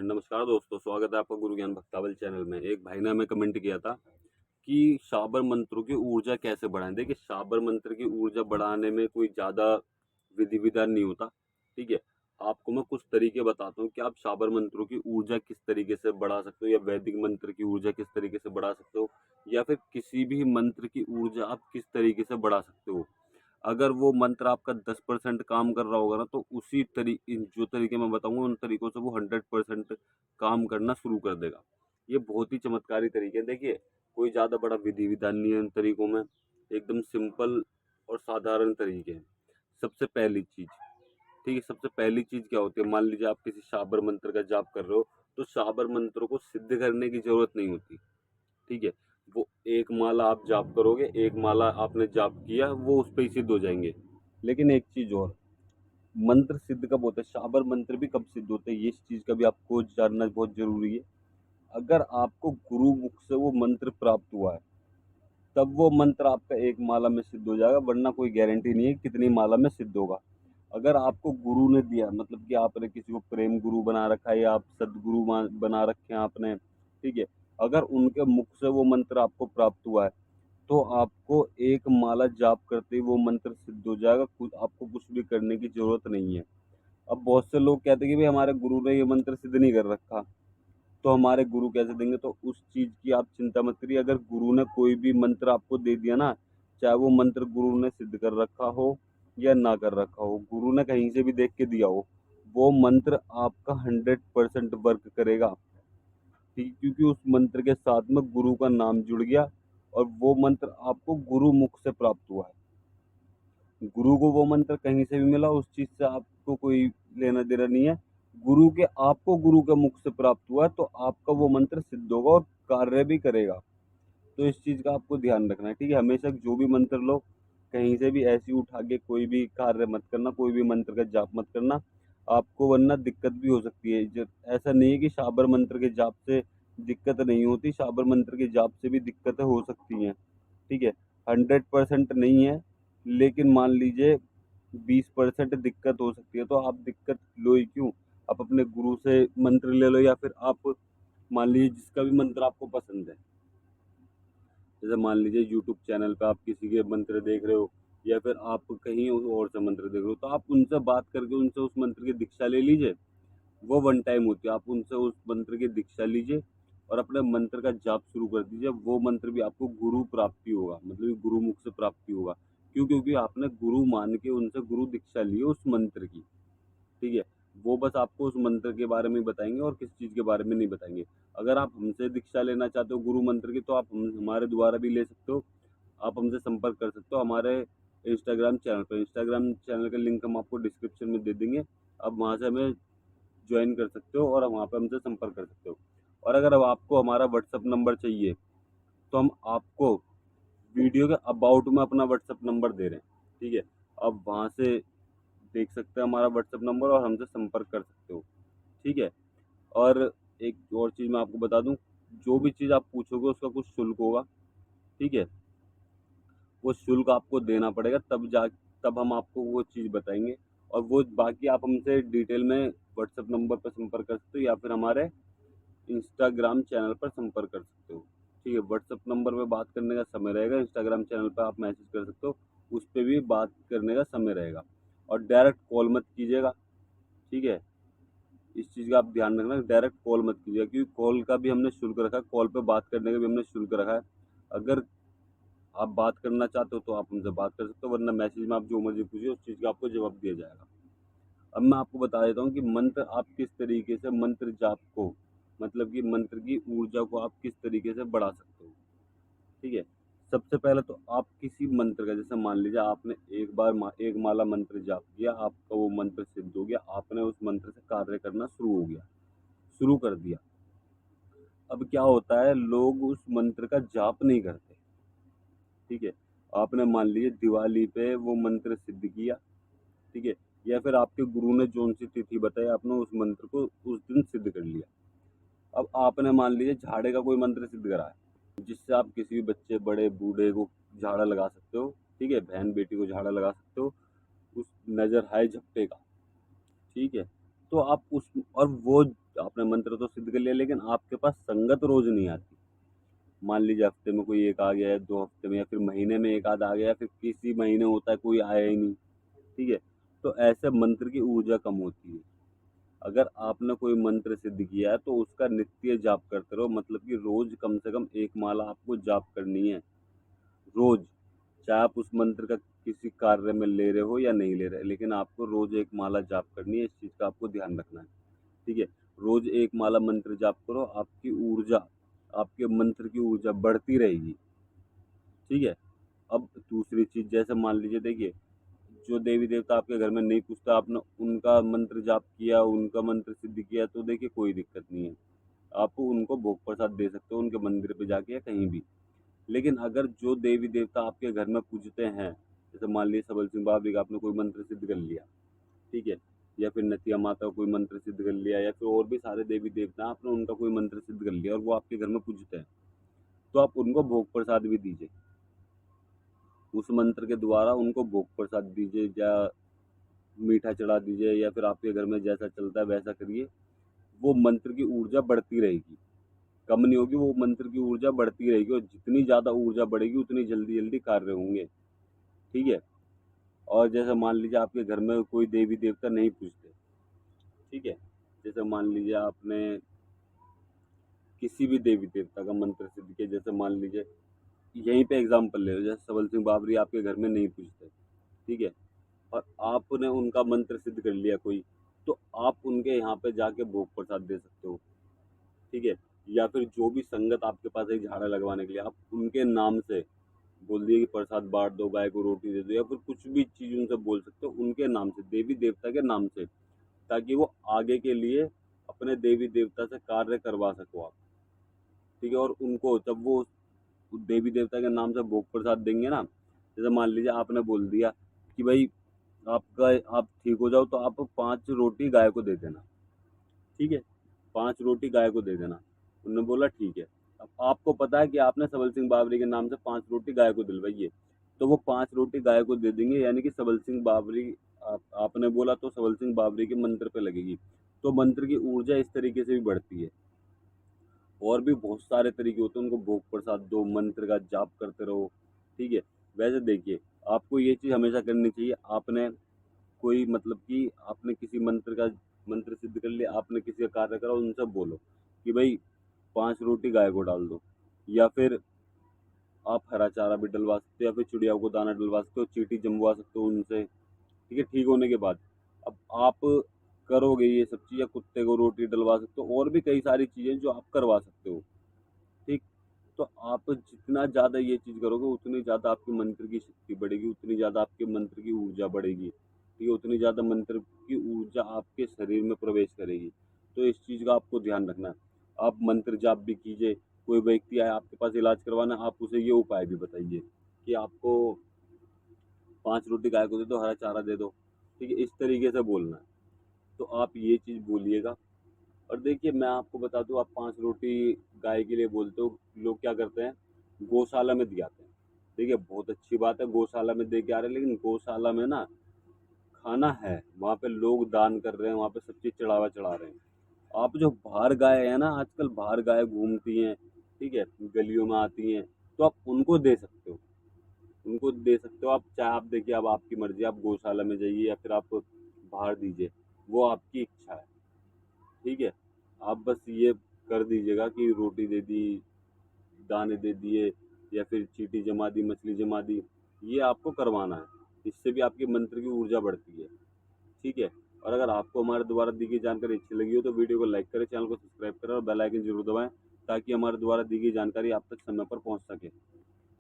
नमस्कार दोस्तों, स्वागत है आपका गुरु ज्ञान भक्तावल चैनल में। एक भाई ने हमें कमेंट किया था कि शाबर मंत्रों की ऊर्जा कैसे बढ़ाएँ? देखिए, शाबर मंत्र की ऊर्जा बढ़ाने में कोई ज़्यादा विधि-विधान नहीं होता, ठीक है? आपको मैं कुछ तरीके बताता हूँ कि आप शाबर मंत्रों की ऊर्जा किस तरीके से बढ़ा सकते हो या वैदिक मंत्र की ऊर्जा किस तरीके से बढ़ा सकते हो या फिर किसी भी मंत्र की ऊर्जा आप किस तरीके से बढ़ा सकते हो। अगर वो मंत्र आपका 10% काम कर रहा होगा ना, तो उसी जो तरीके मैं बताऊँगा उन तरीकों से वो 100% काम करना शुरू कर देगा। ये बहुत ही चमत्कारी तरीके हैं। देखिए, कोई ज़्यादा बड़ा विधि-विधान नहीं है इन तरीकों में, एकदम सिंपल और साधारण तरीके हैं। सबसे पहली चीज़, ठीक है, सबसे पहली चीज़ क्या होती है, मान लीजिए आप किसी शाबर मंत्र का जाप कर रहे हो, तो शाबर मंत्र को सिद्ध करने की ज़रूरत नहीं होती, ठीक है? वो एक माला आप जाप करोगे, एक माला आपने जाप किया, वो उस पे ही सिद्ध हो जाएँगे। लेकिन एक चीज़ और, मंत्र सिद्ध कब होता है, शाबर मंत्र भी कब सिद्ध होते हैं, ये इस चीज़ का भी आपको जानना बहुत ज़रूरी है। अगर आपको गुरु मुख से वो मंत्र प्राप्त हुआ है, तब वो मंत्र आपका एक माला में सिद्ध हो जाएगा, वरना कोई गारंटी नहीं है कितनी माला में सिद्ध होगा। अगर आपको गुरु ने दिया, मतलब कि आपने किसी को प्रेम गुरु बना रखा है या आप सद्गुरु बना रखे हैं आपने, ठीक है? अगर उनके मुख से वो मंत्र आपको प्राप्त हुआ है, तो आपको एक माला जाप करते ही वो मंत्र सिद्ध हो जाएगा, आपको कुछ भी करने की ज़रूरत नहीं है। अब बहुत से लोग कहते हैं कि भाई हमारे गुरु ने ये मंत्र सिद्ध नहीं कर रखा, तो हमारे गुरु कैसे देंगे? तो उस चीज़ की आप चिंता मत करिए। अगर गुरु ने कोई भी मंत्र आपको दे दिया ना, चाहे वो मंत्र गुरु ने सिद्ध कर रखा हो या ना कर रखा हो, गुरु ने कहीं से भी देख के दिया हो, वो मंत्र आपका 100% वर्क करेगा, ठीक है? क्योंकि उस मंत्र के साथ में गुरु का नाम जुड़ गया और वो मंत्र आपको गुरु मुख से प्राप्त हुआ है। गुरु को वो मंत्र कहीं से भी मिला, उस चीज़ से आपको कोई लेना-देना नहीं है। आपको गुरु के मुख से प्राप्त हुआ है, तो आपका वो मंत्र सिद्ध होगा और कार्य भी करेगा। तो इस चीज़ का आपको ध्यान रखना है, ठीक है? हमेशा जो भी मंत्र लो, कहीं से भी ऐसे ही उठा के कोई भी कार्य मत करना, कोई भी मंत्र का जाप मत करना, आपको वरना दिक्कत भी हो सकती है। ऐसा नहीं है कि शाबर मंत्र के जाप से दिक्कत नहीं होती, शाबर मंत्र के जाप से भी दिक्कतें हो सकती हैं, ठीक है? 100% नहीं है, लेकिन मान लीजिए 20% दिक्कत हो सकती है, तो आप दिक्कत लो ही क्यों? आप अपने गुरु से मंत्र ले लो या फिर आप मान लीजिए जिसका भी मंत्र आपको पसंद है। जैसे मान लीजिए यूट्यूब चैनल पे आप किसी के मंत्र देख रहे हो या फिर आप कहीं और से मंत्र देख रहे हो, तो आप उनसे बात करके उनसे उस मंत्र की दीक्षा ले लीजिए। वो वन टाइम होती है, आप उनसे उस मंत्र की दीक्षा लीजिए और अपने मंत्र का जाप शुरू कर दीजिए। वो मंत्र भी आपको गुरु प्राप्ति होगा, मतलब कि गुरु मुख से प्राप्ति होगा। क्यों? क्योंकि आपने गुरु मान के उनसे गुरु दीक्षा ली है उस मंत्र की, ठीक है? वो बस आपको उस मंत्र के बारे में बताएँगे और किसी चीज़ के बारे में नहीं बताएँगे। अगर आप हमसे दीक्षा लेना चाहते हो गुरु मंत्र की, तो आप हमारे द्वारा भी ले सकते हो। आप हमसे संपर्क कर सकते हो हमारे इंस्टाग्राम चैनल पे। इंस्टाग्राम चैनल का लिंक हम आपको डिस्क्रिप्शन में दे देंगे। आप वहाँ से हमें जॉइन कर सकते हो और वहाँ पे हमसे संपर्क कर सकते हो। और अगर अब आपको हमारा व्हाट्सएप नंबर चाहिए, तो हम आपको वीडियो के अबाउट में अपना व्हाट्सएप नंबर दे रहे हैं, ठीक है? आप वहाँ से देख सकते हैं हमारा व्हाट्सएप नंबर और हमसे संपर्क कर सकते हो, ठीक है? और एक और चीज़ मैं आपको बता दूँ, जो भी चीज़ आप पूछोगे उसका कुछ शुल्क होगा, ठीक है? वो शुल्क आपको देना पड़ेगा, तब हम आपको वो चीज़ बताएँगे और वो बाकी आप हमसे डिटेल में व्हाट्सएप नंबर पर संपर्क कर सकते हो या फिर हमारे इंस्टाग्राम चैनल पर संपर्क कर सकते हो, ठीक है? व्हाट्सएप नंबर पे बात करने का समय रहेगा, इंस्टाग्राम चैनल पे आप मैसेज कर सकते हो, उस पे भी बात करने का समय रहेगा और डायरेक्ट कॉल मत कीजिएगा, ठीक है? इस चीज़ का आप ध्यान रखना, डायरेक्ट कॉल मत कीजिएगा क्योंकि कॉल का भी हमने शुल्क रखा है, कॉल पे बात करने का भी हमने शुल्क रखा है। अगर आप बात करना चाहते हो तो आप हमसे बात कर सकते हो, वरना मैसेज में आप जो मर्ज़ी पूछिए उस चीज़ का आपको जवाब दिया जाएगा। अब मैं आपको बता देता हूँ कि मंत्र आप किस तरीके से मंत्र जाप को, मतलब कि मंत्र की ऊर्जा को आप किस तरीके से बढ़ा सकते हो, ठीक है? सबसे पहले तो आप किसी मंत्र का, जैसे मान लीजिए आपने एक माला मंत्र जाप किया, आपका वो मंत्र सिद्ध हो गया, आपने उस मंत्र से कार्य करना शुरू कर दिया। अब क्या होता है, लोग उस मंत्र का जाप नहीं करते, ठीक है? आपने मान लीजिए दिवाली पे वो मंत्र सिद्ध किया, ठीक है? या फिर आपके गुरु ने जौन-सी तिथि बताई, आपने उस मंत्र को उस दिन सिद्ध कर लिया। अब आपने मान लीजिए झाड़े का कोई मंत्र सिद्ध करा है, जिससे आप किसी भी बच्चे, बड़े, बूढ़े को झाड़ा लगा सकते हो, ठीक है? बहन-बेटी को झाड़ा लगा सकते हो, उस नज़र आए झपटे का, ठीक है? तो आप उस और वो आपने मंत्र तो सिद्ध कर लिया, लेकिन आपके पास संगत रोज़ नहीं आती। मान लीजिए हफ्ते में कोई एक आ गया है, 2 हफ्ते में, या फिर महीने में एक आध आ गया, फिर किसी महीने होता है कोई आया ही नहीं, ठीक है? तो ऐसे मंत्र की ऊर्जा कम होती है। अगर आपने कोई मंत्र सिद्ध किया है तो उसका नित्य जाप करते रहो, मतलब कि रोज़ कम से कम 1 माला आपको जाप करनी है, रोज़। चाहे आप उस मंत्र का किसी कार्य में ले रहे हो या नहीं ले रहे, लेकिन आपको रोज़ 1 माला जाप करनी है, इस चीज़ का आपको ध्यान रखना है, ठीक है? रोज़ 1 माला मंत्र जाप करो, आपकी ऊर्जा, आपके मंत्र की ऊर्जा बढ़ती रहेगी, ठीक है? अब दूसरी चीज़, जैसे मान लीजिए देखिए, जो देवी-देवता आपके घर में नहीं पूजता, आपने उनका मंत्र जाप किया, उनका मंत्र सिद्ध किया, तो देखिए कोई दिक्कत नहीं है। आप उनको भोग प्रसाद दे सकते हो उनके मंदिर पे जाके या कहीं भी। लेकिन अगर जो देवी-देवता आपके घर में पूजते हैं, जैसे मान लीजिए सबल सिंह बाबरी का आपने कोई मंत्र सिद्ध कर लिया, ठीक है? या फिर नतिया माता का कोई मंत्र सिद्ध कर लिया, या फिर और भी सारे देवी-देवता हैं, आपने उनका कोई मंत्र सिद्ध कर लिया और वो आपके घर में पूजते हैं, तो आप उनको भोग प्रसाद भी दीजिए। उस मंत्र के द्वारा उनको भोग प्रसाद दीजिए, या मीठा चढ़ा दीजिए, या फिर आपके घर में जैसा चलता है वैसा करिए। वो मंत्र की ऊर्जा बढ़ती रहेगी, कम नहीं होगी, वो मंत्र की ऊर्जा बढ़ती रहेगी, और जितनी ज़्यादा ऊर्जा बढ़ेगी उतनी जल्दी-जल्दी कार्य होंगे, ठीक है? और जैसे मान लीजिए आपके घर में कोई देवी-देवता नहीं पूजते, ठीक है? जैसे मान लीजिए आपने किसी भी देवी-देवता का मंत्र सिद्ध किया, जैसे मान लीजिए यहीं पे एग्ज़ाम्पल ले लो, जैसे सबल सिंह बाबरी आपके घर में नहीं पूजते, ठीक है? और आपने उनका मंत्र सिद्ध कर लिया कोई, तो आप उनके यहाँ पे जाके भोग प्रसाद दे सकते हो, ठीक है? या फिर जो भी संगत आपके पास है झाड़ा लगवाने के लिए, आप उनके नाम से बोल दिए कि प्रसाद बाँट दो, गाय को रोटी दे दो, या फिर कुछ भी चीज़ उनसे बोल सकते हो उनके नाम से, देवी-देवता के नाम से, ताकि वो आगे के लिए अपने देवी-देवता से कार्य करवा सको आप, ठीक है? और उनको जब वो देवी-देवता के नाम से भोग प्रसाद देंगे ना, जैसे मान लीजिए आपने बोल दिया कि भाई आपका आप ठीक हो जाओ तो आप 5 रोटी गाय को दे देना, ठीक है? 5 रोटी गाय को दे देना। उन्होंने बोला ठीक है। अब आपको पता है कि आपने सबल सिंह बाबरी के नाम से 5 रोटी गाय को दिलवाई है, तो वो 5 रोटी गाय को दे देंगे, यानी कि सबल सिंह बाबरी, आपने बोला तो सबल सिंह बाबरी के मंत्र पे लगेगी। तो मंत्र की ऊर्जा इस तरीके से भी बढ़ती है। और भी बहुत सारे तरीके होते हैं, उनको भोग प्रसाद दो, मंत्र का जाप करते रहो, ठीक है? वैसे देखिए, आपको ये चीज़ हमेशा करनी चाहिए, आपने कोई मतलब कि आपने किसी मंत्र सिद्ध कर लिया, आपने किसी का कार्य करा, उनसे बोलो कि भाई 5 रोटी गाय को डाल दो, या फिर आप हरा चारा भी डलवा सकते हो, या फिर चिड़िया को दाना डलवा सकते हो, चींटी जमवा सकते हो उनसे, ठीक है? ठीक होने के बाद अब आप करोगे ये सब चीज़, या कुत्ते को रोटी डलवा सकते हो, और भी कई सारी चीज़ें जो आप करवा सकते हो, ठीक? तो आप जितना ज़्यादा ये चीज़ करोगे, उतनी ज़्यादा आपके मंत्र की शक्ति बढ़ेगी, उतनी ज़्यादा आपके मंत्र की ऊर्जा बढ़ेगी, ठीक है? उतनी ज़्यादा मंत्र की ऊर्जा आपके शरीर में प्रवेश करेगी। तो इस चीज़ का आपको ध्यान रखना है। आप मंत्र जाप भी कीजिए, कोई व्यक्ति आए आपके पास इलाज करवाना, आप उसे ये उपाय भी बताइए कि आपको 5 रोटी गाय को दे दो, हरा चारा दे दो, ठीक है? इस तरीके से बोलना है। तो आप ये चीज़ बोलिएगा। और देखिए मैं आपको बता दूँ, आप 5 रोटी गाय के लिए बोलते हो, लोग क्या करते हैं, गौशाला में दियाते हैं। देखिए बहुत अच्छी बात है, गौशाला में दे के आ रहे हैं, लेकिन गौशाला में ना खाना है, वहाँ पे लोग दान कर रहे हैं, वहाँ पे सब चीज़ चढ़ावा चढ़ा रहे हैं। आप जो बाहर गाय है ना, आजकल बाहर गाय घूमती हैं, ठीक है? गलियों में आती हैं, तो आप उनको दे सकते हो। उनको दे सकते हो आप, चाहे आप देखिए, अब आपकी मर्ज़ी, आप गौशाला में जाइए या फिर आप बाहर दीजिए, वो आपकी इच्छा है, ठीक है? आप बस ये कर दीजिएगा कि रोटी दे दी, दाने दे दिए, या फिर चींटी जमा दी, मछली जमा दी, ये आपको करवाना है। इससे भी आपके मंत्र की ऊर्जा बढ़ती है, ठीक है? और अगर आपको हमारे द्वारा दी गई जानकारी अच्छी लगी हो तो वीडियो को लाइक करें, चैनल को सब्सक्राइब करें और बेल आइकन ज़रूर दबाएँ, ताकि हमारे द्वारा दी गई जानकारी आप तक समय पर पहुँच सके।